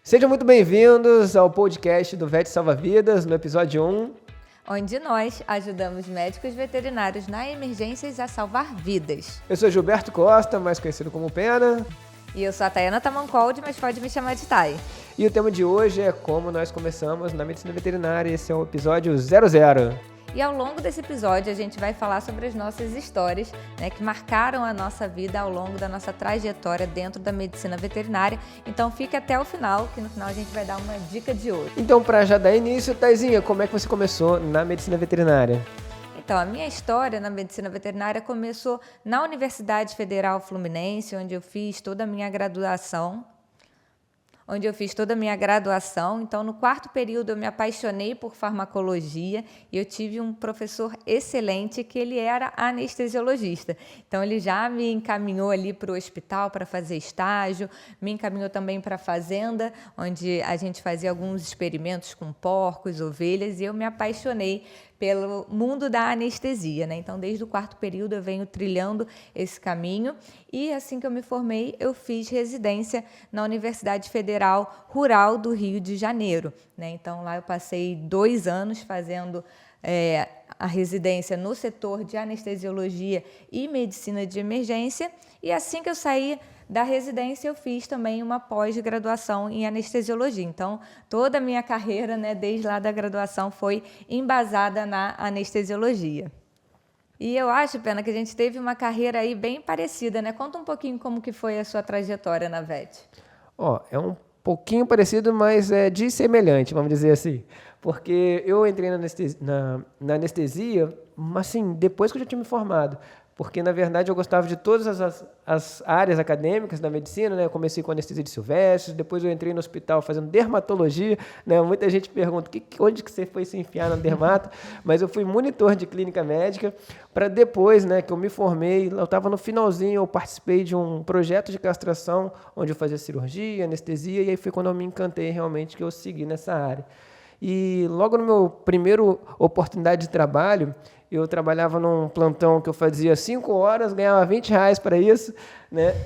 Sejam muito bem-vindos ao podcast do Vet Salva Vidas, no episódio 1. Onde nós ajudamos médicos veterinários na emergências a salvar vidas. Eu sou Gilberto Costa, mais conhecido como Pena. E eu sou a Tayana Tamancold, mas pode me chamar de Tay. E o tema de hoje é como nós começamos na medicina veterinária. Esse é o episódio 00. E ao longo desse episódio a gente vai falar sobre as nossas histórias, que marcaram a nossa vida ao longo da nossa trajetória dentro da medicina veterinária. Então fique até o final, que no final a gente vai dar uma dica de ouro. Então, para já dar início, Taizinha, como é que você começou na medicina veterinária? Então, a minha história na medicina veterinária começou na Universidade Federal Fluminense, onde eu fiz toda a minha graduação. Então, no quarto período, eu me apaixonei por farmacologia e eu tive um professor excelente que ele era anestesiologista. Então, ele já me encaminhou ali para o hospital para fazer estágio, me encaminhou também para a fazenda, onde a gente fazia alguns experimentos com porcos, ovelhas, e eu me apaixonei pelo mundo da anestesia, Então, desde o quarto período eu venho trilhando esse caminho e assim que eu me formei, eu fiz residência na Universidade Federal Rural do Rio de Janeiro, Então, lá eu passei 2 anos fazendo a residência no setor de anestesiologia e medicina de emergência e assim que eu saí da residência, eu fiz também uma pós-graduação em anestesiologia. Então, toda a minha carreira, desde lá da graduação, foi embasada na anestesiologia. E eu acho, Pena, que a gente teve uma carreira aí bem parecida, Conta um pouquinho como que foi a sua trajetória na VET. É um pouquinho parecido, mas é dissemelhante, vamos dizer assim. Porque eu entrei na anestesia, assim, depois que eu já tinha me formado. Porque, na verdade, eu gostava de todas as áreas acadêmicas da medicina, Eu comecei com anestesia de silvestres, depois eu entrei no hospital fazendo dermatologia, Muita gente pergunta, onde que você foi se enfiar na dermato? Mas eu fui monitor de clínica médica, para depois, que eu me formei, eu estava no finalzinho, eu participei de um projeto de castração, onde eu fazia cirurgia, anestesia, e aí foi quando eu me encantei realmente que eu segui nessa área. E logo no meu primeiro oportunidade de trabalho, eu trabalhava num plantão que eu fazia 5 horas, ganhava R$20 para isso,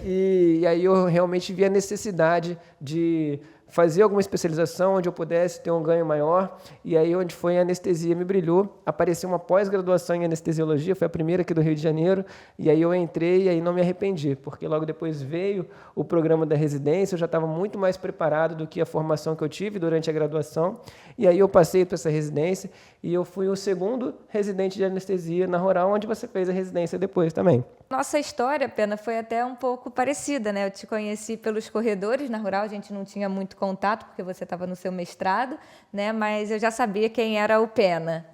E aí eu realmente vi a necessidade de fazer alguma especialização onde eu pudesse ter um ganho maior, e aí onde foi a anestesia me brilhou, apareceu uma pós-graduação em anestesiologia, foi a primeira aqui do Rio de Janeiro, e aí eu entrei e aí não me arrependi, porque logo depois veio o programa da residência, eu já estava muito mais preparado do que a formação que eu tive durante a graduação, e aí eu passei para essa residência, e eu fui o segundo residente de anestesia na Rural, onde você fez a residência depois também. Nossa história, Pena, foi até um pouco parecida, Eu te conheci pelos corredores na Rural, a gente não tinha muito contato, porque você estava no seu mestrado, Mas eu já sabia quem era o Pena.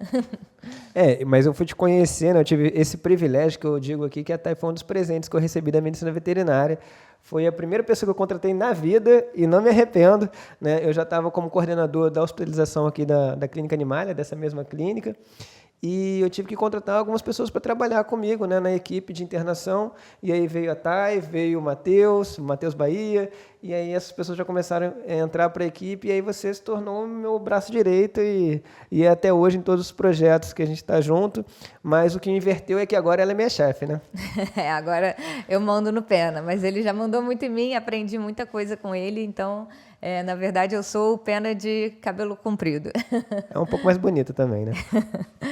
Mas eu fui te conhecer, Eu tive esse privilégio que eu digo aqui, que até foi um dos presentes que eu recebi da medicina veterinária. Foi a primeira pessoa que eu contratei na vida e não me arrependo, Eu já estava como coordenador da hospitalização aqui da Clínica Animalia, dessa mesma clínica. E eu tive que contratar algumas pessoas para trabalhar comigo, na equipe de internação. E aí veio a Thay, veio o Matheus Bahia, e aí essas pessoas já começaram a entrar para a equipe, e aí você se tornou o meu braço direito e até hoje em todos os projetos que a gente está junto. Mas o que inverteu é que agora ela é minha chefe, Agora eu mando no Pena, mas ele já mandou muito em mim, aprendi muita coisa com ele, então... na verdade, eu sou o Pena de cabelo comprido. É um pouco mais bonito também,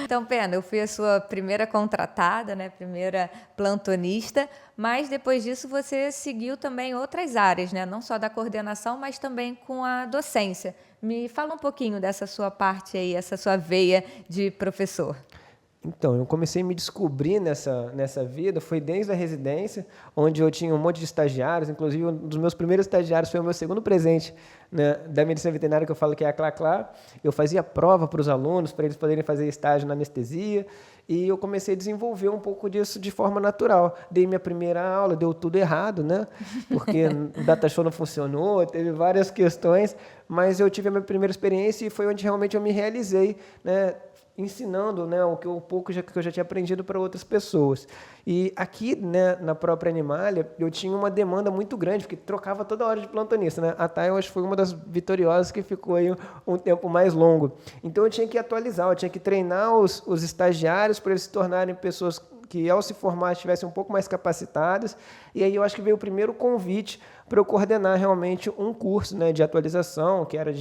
Então, Pena, eu fui a sua primeira contratada, primeira plantonista, mas depois disso você seguiu também outras áreas, Não só da coordenação, mas também com a docência. Me fala um pouquinho dessa sua parte aí, essa sua veia de professor. Então, eu comecei a me descobrir nessa vida, foi desde a residência, onde eu tinha um monte de estagiários, inclusive um dos meus primeiros estagiários foi o meu segundo presente, da medicina veterinária, que eu falo que é a Clá. Eu fazia prova para os alunos, para eles poderem fazer estágio na anestesia, e eu comecei a desenvolver um pouco disso de forma natural. Dei minha primeira aula, deu tudo errado, Porque o data show não funcionou, teve várias questões, mas eu tive a minha primeira experiência e foi onde realmente eu me realizei, ensinando o pouco que eu já tinha aprendido para outras pessoas. E aqui, na própria Animalia, eu tinha uma demanda muito grande, porque trocava toda hora de plantonista. A Thay, eu acho que foi uma das vitoriosas que ficou aí um tempo mais longo. Então, eu tinha que atualizar, eu tinha que treinar os estagiários para eles se tornarem pessoas que ao se formar estivessem um pouco mais capacitadas, e aí eu acho que veio o primeiro convite para eu coordenar realmente um curso, né, de atualização, que era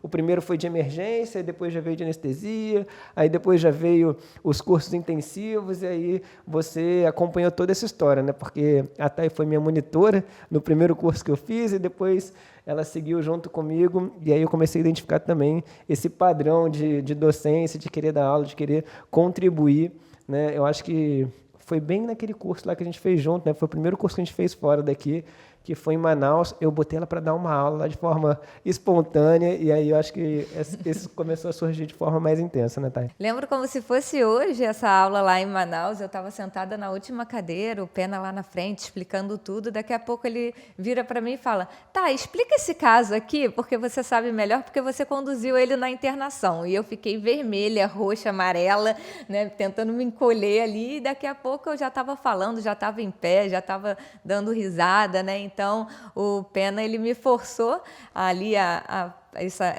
o primeiro foi de emergência, depois já veio de anestesia, aí depois já veio os cursos intensivos, e aí você acompanhou toda essa história, né, porque a Thay foi minha monitora no primeiro curso que eu fiz, e depois ela seguiu junto comigo, e aí eu comecei a identificar também esse padrão de docência, de querer dar aula, de querer contribuir, né? Eu acho que foi bem naquele curso lá que a gente fez junto, né? Foi o primeiro curso que a gente fez fora daqui, que foi em Manaus. Eu botei ela para dar uma aula lá de forma espontânea, e aí eu acho que esse começou a surgir de forma mais intensa, né, Thay? Lembro como se fosse hoje essa aula lá em Manaus. Eu estava sentada na última cadeira, o Pena lá na frente, explicando tudo. Daqui a pouco ele vira para mim e fala: tá, explica esse caso aqui, porque você sabe melhor, porque você conduziu ele na internação. E eu fiquei vermelha, roxa, amarela, né, tentando me encolher ali. E daqui a pouco eu já estava falando, já estava em pé, já estava dando risada, né? Então, o Pena, ele me forçou ali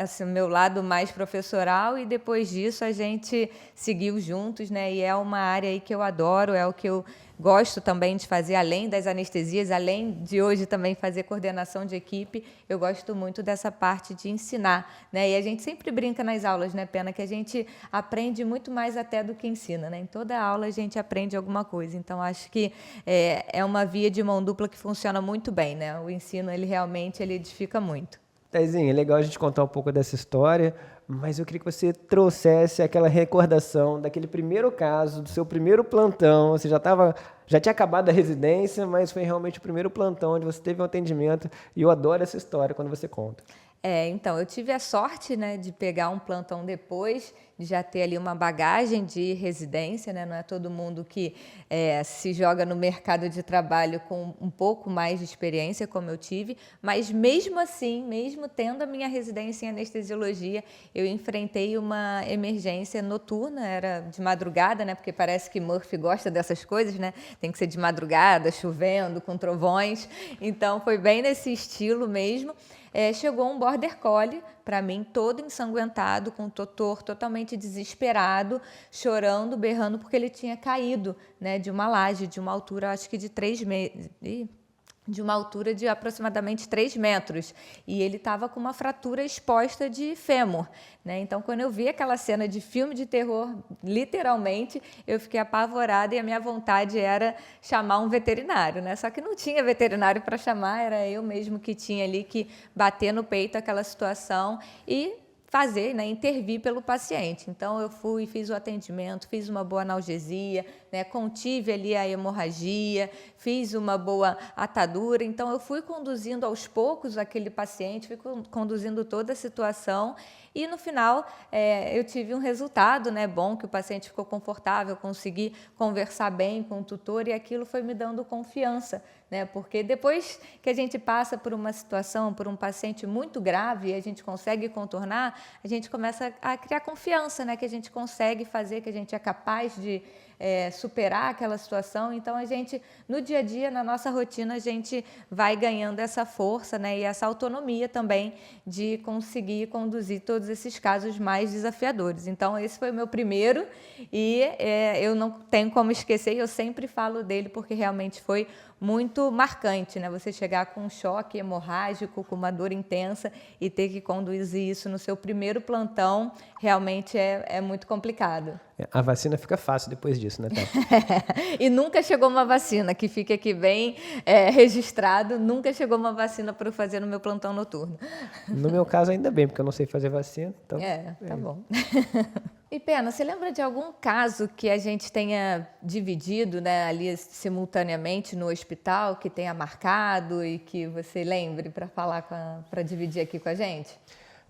esse meu lado mais professoral, e depois disso a gente seguiu juntos, né? E é uma área aí que eu adoro, é o que eu gosto também de fazer, além das anestesias, além de hoje também fazer coordenação de equipe, eu gosto muito dessa parte de ensinar, né? E a gente sempre brinca nas aulas, né, Pena, que a gente aprende muito mais até do que ensina, né? Em toda aula a gente aprende alguma coisa, então acho que é uma via de mão dupla que funciona muito bem, né? O ensino, ele realmente edifica muito. Taizinha, é legal a gente contar um pouco dessa história, mas eu queria que você trouxesse aquela recordação daquele primeiro caso, do seu primeiro plantão. Você já tinha acabado a residência, mas foi realmente o primeiro plantão onde você teve um atendimento, e eu adoro essa história quando você conta. Então, eu tive a sorte, né, de pegar um plantão depois, de já ter ali uma bagagem de residência, né? Não é todo mundo que se joga no mercado de trabalho com um pouco mais de experiência, como eu tive, mas mesmo assim, mesmo tendo a minha residência em anestesiologia, eu enfrentei uma emergência noturna, era de madrugada, né? Porque parece que Murphy gosta dessas coisas, né? Tem que ser de madrugada, chovendo, com trovões, então foi bem nesse estilo mesmo. Chegou um border collie para mim, todo ensanguentado, com o tutor totalmente desesperado, chorando, berrando, porque ele tinha caído, né, de uma laje, de uma altura, acho que de 3 metros. De uma altura de aproximadamente 3 metros, e ele estava com uma fratura exposta de fêmur, né? Então, quando eu vi aquela cena de filme de terror, literalmente, eu fiquei apavorada, e a minha vontade era chamar um veterinário, né? Só que não tinha veterinário para chamar, era eu mesmo que tinha ali que bater no peito aquela situação e fazer, né, intervir pelo paciente. Então, eu fui, fiz o atendimento, fiz uma boa analgesia, né, contive ali a hemorragia, fiz uma boa atadura. Então, eu fui conduzindo aos poucos aquele paciente, fui conduzindo toda a situação, e no final eu tive um resultado, né, bom, que o paciente ficou confortável, consegui conversar bem com o tutor, e aquilo foi me dando confiança, né, porque depois que a gente passa por uma situação, por um paciente muito grave, e a gente consegue contornar, a gente começa a criar confiança, né, que a gente consegue fazer, que a gente é capaz de superar aquela situação. Então, a gente, no dia a dia, na nossa rotina, a gente vai ganhando essa força, né, e essa autonomia também de conseguir conduzir todos esses casos mais desafiadores. Então, esse foi o meu primeiro, e eu não tenho como esquecer, eu sempre falo dele, porque realmente foi muito marcante, né? Você chegar com um choque hemorrágico, com uma dor intensa, e ter que conduzir isso no seu primeiro plantão, realmente é muito complicado. A vacina fica fácil depois disso, né, Thay? E nunca chegou uma vacina, que fique aqui bem registrado, nunca chegou uma vacina para eu fazer no meu plantão noturno. No meu caso, ainda bem, porque eu não sei fazer vacina. Então, tá bom. E, Pena, você lembra de algum caso que a gente tenha dividido, né, ali simultaneamente no hospital, que tenha marcado e que você lembre para falar, para dividir aqui com a gente?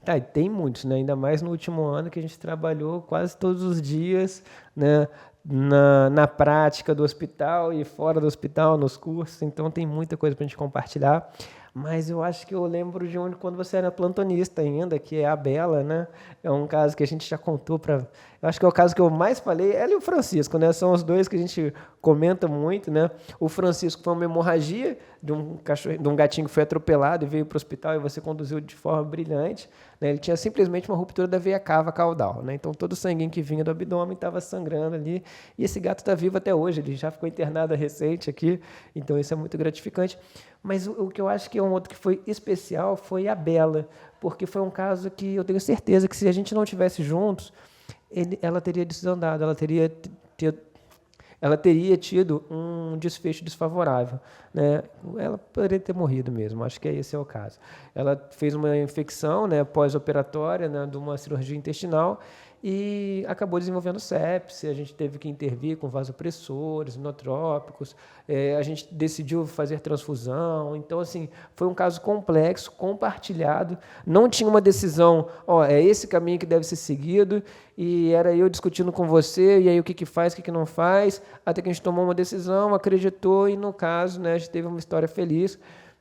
Tá, e tem muitos, né? Ainda mais no último ano, que a gente trabalhou quase todos os dias, né, na prática do hospital e fora do hospital, nos cursos. Então tem muita coisa para a gente compartilhar. Mas eu acho que eu lembro de onde quando você era plantonista ainda, que é a Bela, né? É um caso que a gente já contou para. Eu acho que é o caso que eu mais falei, ela e o Francisco, né? São os dois que a gente comenta muito, né? O Francisco foi uma hemorragia de um cachorro, de um gatinho que foi atropelado e veio para o hospital e você conduziu de forma brilhante, né? Ele tinha simplesmente uma ruptura da veia cava caudal, né? Então todo o sanguinho que vinha do abdômen estava sangrando ali. E esse gato está vivo até hoje, ele já ficou internado recente aqui, então isso é muito gratificante. Mas o que eu acho que é um outro que foi especial foi a Bela, porque foi um caso que eu tenho certeza que se a gente não tivesse juntos, ela teria desandado, ela teria tido um desfecho desfavorável, né? Ela poderia ter morrido mesmo, acho que esse é o caso. Ela fez uma infecção, né, pós-operatória, né, de uma cirurgia intestinal e acabou desenvolvendo sepse. A gente teve que intervir com vasopressores, inotrópicos, a gente decidiu fazer transfusão. Então, assim, foi um caso complexo, compartilhado, não tinha uma decisão, é esse caminho que deve ser seguido, e era eu discutindo com você, e aí o que faz, o que não faz, até que a gente tomou uma decisão, acreditou, e no caso, né, a gente teve uma história feliz.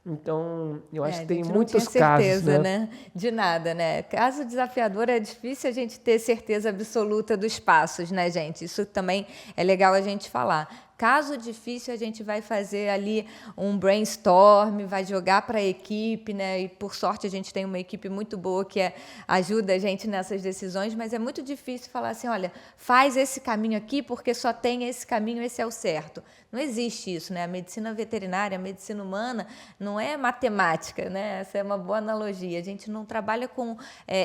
Então, eu acho que tem muitos casos, né? De nada, né? Caso desafiador, é difícil a gente ter certeza absoluta dos passos, né, gente? Isso também é legal a gente falar. Caso difícil, a gente vai fazer ali um brainstorm, vai jogar para a equipe, né? E, por sorte, a gente tem uma equipe muito boa que ajuda a gente nessas decisões, mas é muito difícil falar assim, olha, faz esse caminho aqui porque só tem esse caminho, esse é o certo. Não existe isso, né? A medicina veterinária, a medicina humana, não é matemática, né? Essa é uma boa analogia. A gente não trabalha com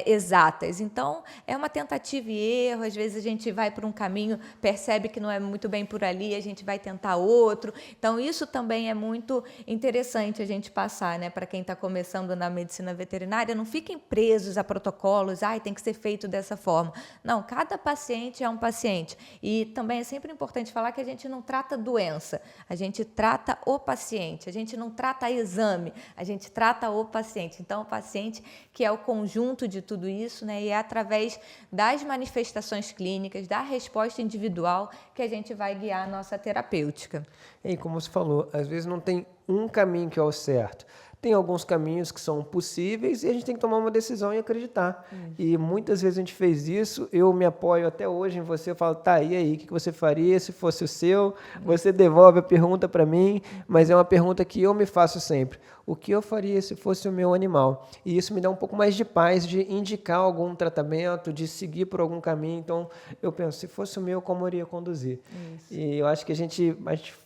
exatas. Então, é uma tentativa e erro. Às vezes, a gente vai por um caminho, percebe que não é muito bem por ali, a gente vai tentar outro. Então, isso também é muito interessante a gente passar, né? Para quem está começando na medicina veterinária, não fiquem presos a protocolos, tem que ser feito dessa forma. Não, cada paciente é um paciente. E também é sempre importante falar que a gente não trata doença, a gente trata o paciente, a gente não trata exame, a gente trata o paciente. Então, o paciente que é o conjunto de tudo isso, né? E é através das manifestações clínicas, da resposta individual, que a gente vai guiar a nossa terapêutica. E como você falou, às vezes não tem um caminho que é o certo. Tem alguns caminhos que são possíveis e a gente tem que tomar uma decisão e acreditar. E muitas vezes a gente fez isso, eu me apoio até hoje em você, eu falo, e aí, o que você faria se fosse o seu? Você devolve a pergunta para mim, mas é uma pergunta que eu me faço sempre. O que eu faria se fosse o meu animal? E isso me dá um pouco mais de paz de indicar algum tratamento, de seguir por algum caminho. Então, eu penso, se fosse o meu, como eu iria conduzir? Isso. E eu acho que a gente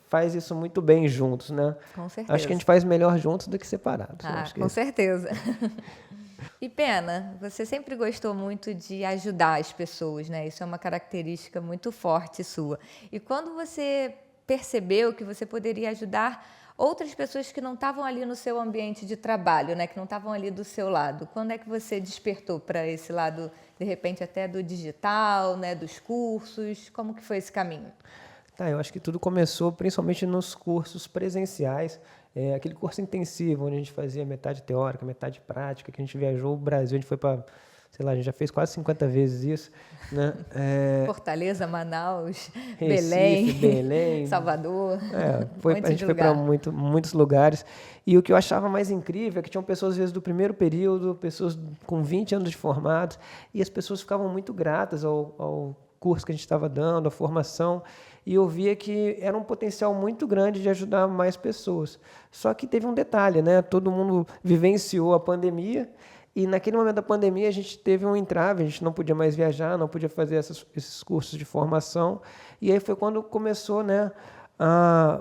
faz isso muito bem juntos, né? Com certeza. Acho que a gente faz melhor juntos do que separados. Com certeza. E Pena, você sempre gostou muito de ajudar as pessoas, né? Isso é uma característica muito forte sua. E quando você percebeu que você poderia ajudar outras pessoas que não estavam ali no seu ambiente de trabalho, né? Que não estavam ali do seu lado, quando é que você despertou para esse lado, de repente até do digital, né? Dos cursos? Como que foi esse caminho? Eu acho que tudo começou principalmente nos cursos presenciais, aquele curso intensivo, onde a gente fazia metade teórica, metade prática, que a gente viajou o Brasil, a gente foi para, sei lá, a gente já fez quase 50 vezes isso, né? Fortaleza, Manaus, Recife, Belém, Salvador, a gente foi para muitos lugares, e o que eu achava mais incrível é que tinham pessoas, às vezes, do primeiro período, pessoas com 20 anos de formados, e as pessoas ficavam muito gratas ao curso que a gente estava dando, a formação, e eu via que era um potencial muito grande de ajudar mais pessoas. Só que teve um detalhe, né? Todo mundo vivenciou a pandemia, e naquele momento da pandemia a gente teve um entrave, a gente não podia mais viajar, não podia fazer esses cursos de formação, e aí foi quando começou, né,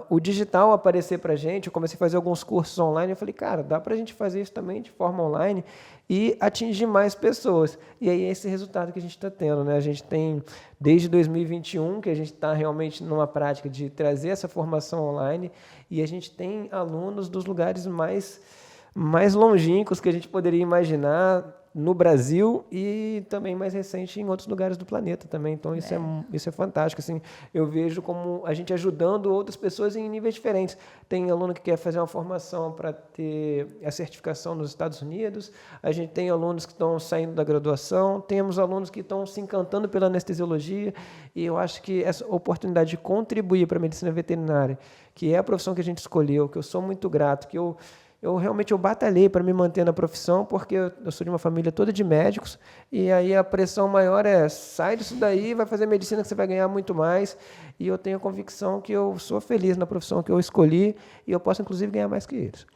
o digital aparecer para a gente. Eu comecei a fazer alguns cursos online, eu falei, cara, dá para a gente fazer isso também de forma online e atingir mais pessoas. E aí é esse resultado que a gente está tendo, né? A gente tem, desde 2021, que a gente está realmente numa prática de trazer essa formação online, e a gente tem alunos dos lugares mais longínquos que a gente poderia imaginar no Brasil e também mais recente em outros lugares do planeta também. Então isso é fantástico. Assim, eu vejo como a gente ajudando outras pessoas em níveis diferentes. Tem aluno que quer fazer uma formação para ter a certificação nos Estados Unidos, a gente tem alunos que estão saindo da graduação, temos alunos que estão se encantando pela anestesiologia, e eu acho que essa oportunidade de contribuir para a medicina veterinária, que é a profissão que a gente escolheu, que eu sou muito grato, que eu eu realmente batalhei para me manter na profissão, porque eu sou de uma família toda de médicos, e aí a pressão maior é, sai disso daí, vai fazer medicina que você vai ganhar muito mais, e eu tenho a convicção que eu sou feliz na profissão que eu escolhi, e eu posso, inclusive, ganhar mais que eles.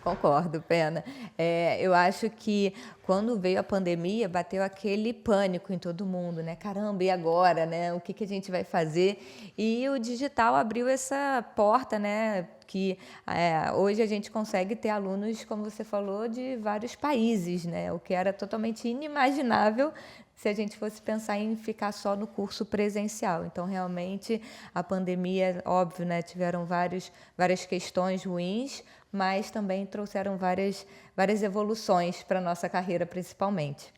Concordo, Pena. Eu acho que quando veio a pandemia, bateu aquele pânico em todo mundo, né? Caramba, e agora, né? O que a gente vai fazer? E o digital abriu essa porta, né? Que hoje a gente consegue ter alunos, como você falou, de vários países, né? O que era totalmente inimaginável se a gente fosse pensar em ficar só no curso presencial. Então, realmente, a pandemia, óbvio, né, tiveram várias questões ruins, mas também trouxeram várias evoluções para a nossa carreira, principalmente.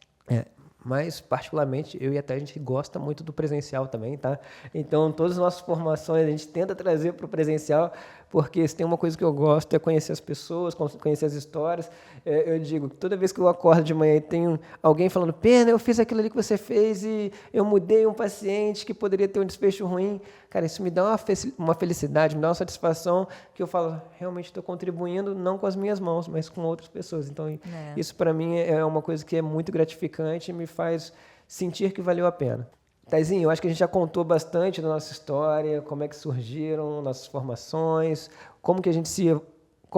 Mas, particularmente, eu e a gente gosta muito do presencial também, tá? Então, todas as nossas formações a gente tenta trazer para o presencial, porque se tem uma coisa que eu gosto é conhecer as pessoas, conhecer as histórias. Eu digo, toda vez que eu acordo de manhã e tem alguém falando, Pena, eu fiz aquilo ali que você fez e eu mudei um paciente que poderia ter um desfecho ruim. Cara, isso me dá uma felicidade, me dá uma satisfação que eu falo, realmente estou contribuindo não com as minhas mãos, mas com outras pessoas. Então, isso para mim é uma coisa que é muito gratificante e me faz sentir que valeu a pena. Taizinho, eu acho que a gente já contou bastante da nossa história, como é que surgiram nossas formações, como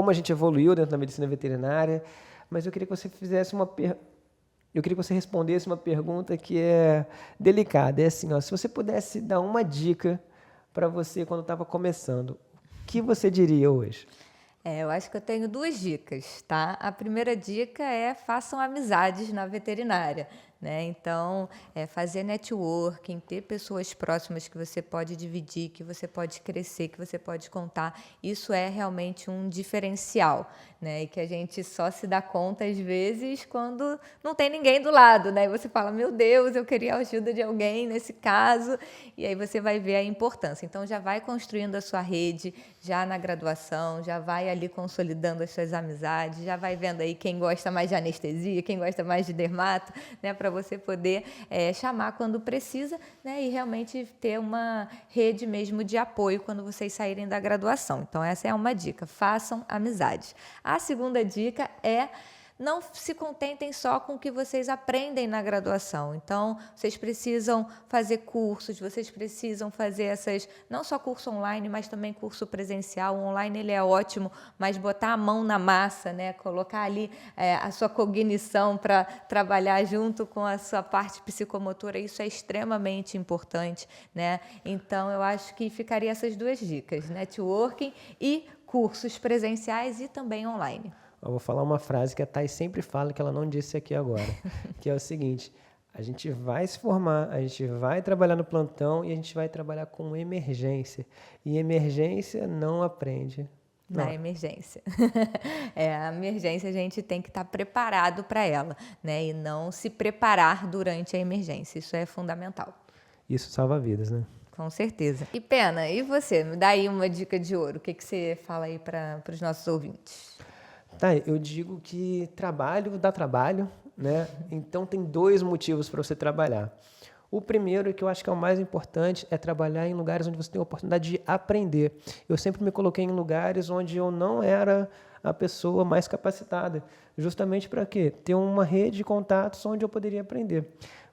a gente evoluiu dentro da medicina veterinária, mas eu queria que você respondesse uma pergunta que é delicada. É assim, ó, se você pudesse dar uma dica para você quando estava começando, o que você diria hoje? Eu acho que eu tenho 2 dicas, tá? A primeira dica é façam amizades na veterinária, né? Então, fazer networking, ter pessoas próximas que você pode dividir, que você pode crescer, que você pode contar, isso é realmente um diferencial, né? E que a gente só se dá conta, às vezes, quando não tem ninguém do lado, né? E você fala, meu Deus, eu queria a ajuda de alguém nesse caso, e aí você vai ver a importância. Então, já vai construindo a sua rede, já na graduação, já vai ali consolidando as suas amizades, já vai vendo aí quem gosta mais de anestesia, quem gosta mais de dermato, né, para você poder chamar quando precisa, né, e realmente ter uma rede mesmo de apoio quando vocês saírem da graduação. Então, essa é uma dica, façam amizades. A segunda dica é não se contentem só com o que vocês aprendem na graduação. Então, vocês precisam fazer cursos, vocês precisam fazer não só curso online, mas também curso presencial. O online ele é ótimo, mas botar a mão na massa, né? Colocar ali a sua cognição para trabalhar junto com a sua parte psicomotora, isso é extremamente importante, né? Então, eu acho que ficaria essas 2 dicas, networking e cursos presenciais e também online. Eu vou falar uma frase que a Thay sempre fala, que ela não disse aqui agora, que é o seguinte, a gente vai se formar, a gente vai trabalhar no plantão e a gente vai trabalhar com emergência. E emergência não aprende. Não. Na emergência. A emergência a gente tem que estar preparado para ela, né? E não se preparar durante a emergência. Isso é fundamental. Isso salva vidas, né? Com certeza. E Pena, e você? Me dá aí uma dica de ouro. O que você fala aí para os nossos ouvintes? Tá, eu digo que trabalho dá trabalho, né? Então tem 2 motivos para você trabalhar. O primeiro, que eu acho que é o mais importante, é trabalhar em lugares onde você tem a oportunidade de aprender. Eu sempre me coloquei em lugares onde eu não era a pessoa mais capacitada, justamente para quê? Ter uma rede de contatos onde eu poderia aprender.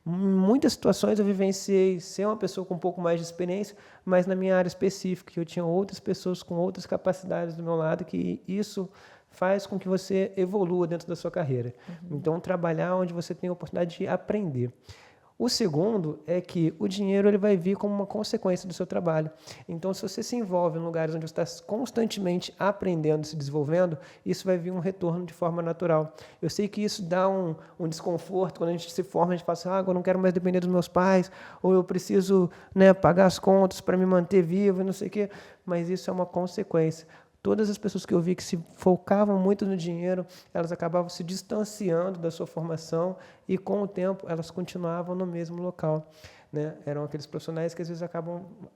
Em muitas situações eu vivenciei ser uma pessoa com um pouco mais de experiência, mas na minha área específica, eu tinha outras pessoas com outras capacidades do meu lado, que isso faz com que você evolua dentro da sua carreira. Então, trabalhar onde você tem a oportunidade de aprender. O segundo é que o dinheiro ele vai vir como uma consequência do seu trabalho. Então, se você se envolve em lugares onde você está constantemente aprendendo, se desenvolvendo, isso vai vir um retorno de forma natural. Eu sei que isso dá um desconforto quando a gente se forma, a gente fala assim, agora eu não quero mais depender dos meus pais, ou eu preciso, né, pagar as contas para me manter vivo e não sei o quê, mas isso é uma consequência. Todas as pessoas que eu vi que se focavam muito no dinheiro, elas acabavam se distanciando da sua formação e, com o tempo, elas continuavam no mesmo local, né? Eram aqueles profissionais que, às vezes,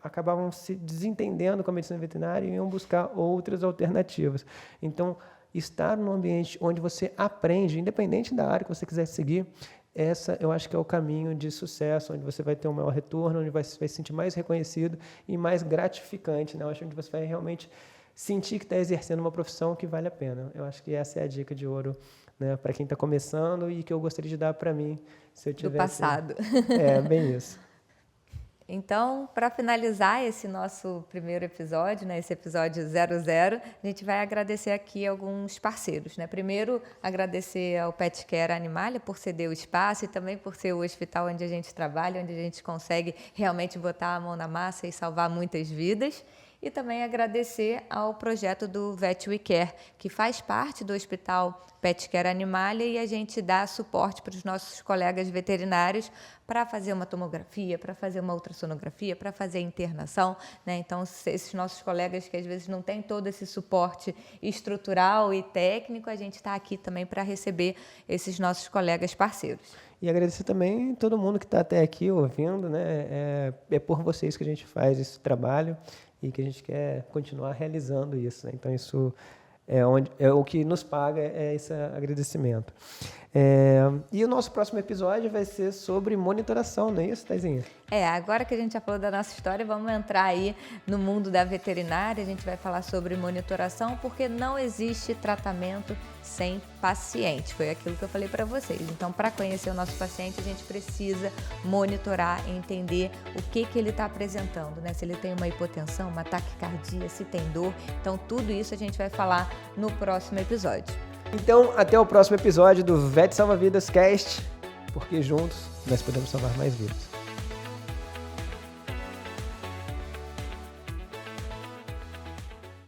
acabavam se desentendendo com a medicina veterinária e iam buscar outras alternativas. Então, estar num ambiente onde você aprende, independente da área que você quiser seguir, eu acho que é o caminho de sucesso, onde você vai ter um maior retorno, onde você vai se sentir mais reconhecido e mais gratificante, né? Eu acho que você vai realmente sentir que está exercendo uma profissão que vale a pena. Eu acho que essa é a dica de ouro, né, para quem está começando e que eu gostaria de dar para mim se eu tivesse... Do passado. Bem isso. Então, para finalizar esse nosso primeiro episódio, né, esse episódio 00, a gente vai agradecer aqui alguns parceiros, né? Primeiro, agradecer ao Pet Care Animalia por ceder o espaço e também por ser o hospital onde a gente trabalha, onde a gente consegue realmente botar a mão na massa e salvar muitas vidas. E também agradecer ao projeto do Vet We Care, que faz parte do Hospital Pet Care Animalia, e a gente dá suporte para os nossos colegas veterinários para fazer uma tomografia, para fazer uma ultrassonografia, para fazer internação, né? Então, esses nossos colegas que às vezes não têm todo esse suporte estrutural e técnico, a gente está aqui também para receber esses nossos colegas parceiros. E agradecer também todo mundo que está até aqui ouvindo, né? É por vocês que a gente faz esse trabalho e que a gente quer continuar realizando isso, né? Então, isso é o que nos paga, é esse agradecimento. E o nosso próximo episódio vai ser sobre monitoração, não é isso, Taizinha? Agora que a gente já falou da nossa história, vamos entrar aí no mundo da veterinária. A gente vai falar sobre monitoração, porque não existe tratamento sem paciente. Foi aquilo que eu falei para vocês. Então, para conhecer o nosso paciente, a gente precisa monitorar e entender o que ele está apresentando, né? Se ele tem uma hipotensão, uma taquicardia, se tem dor. Então, tudo isso a gente vai falar no próximo episódio. Então, até o próximo episódio do Vet Salva Vidas Cast, porque juntos nós podemos salvar mais vidas.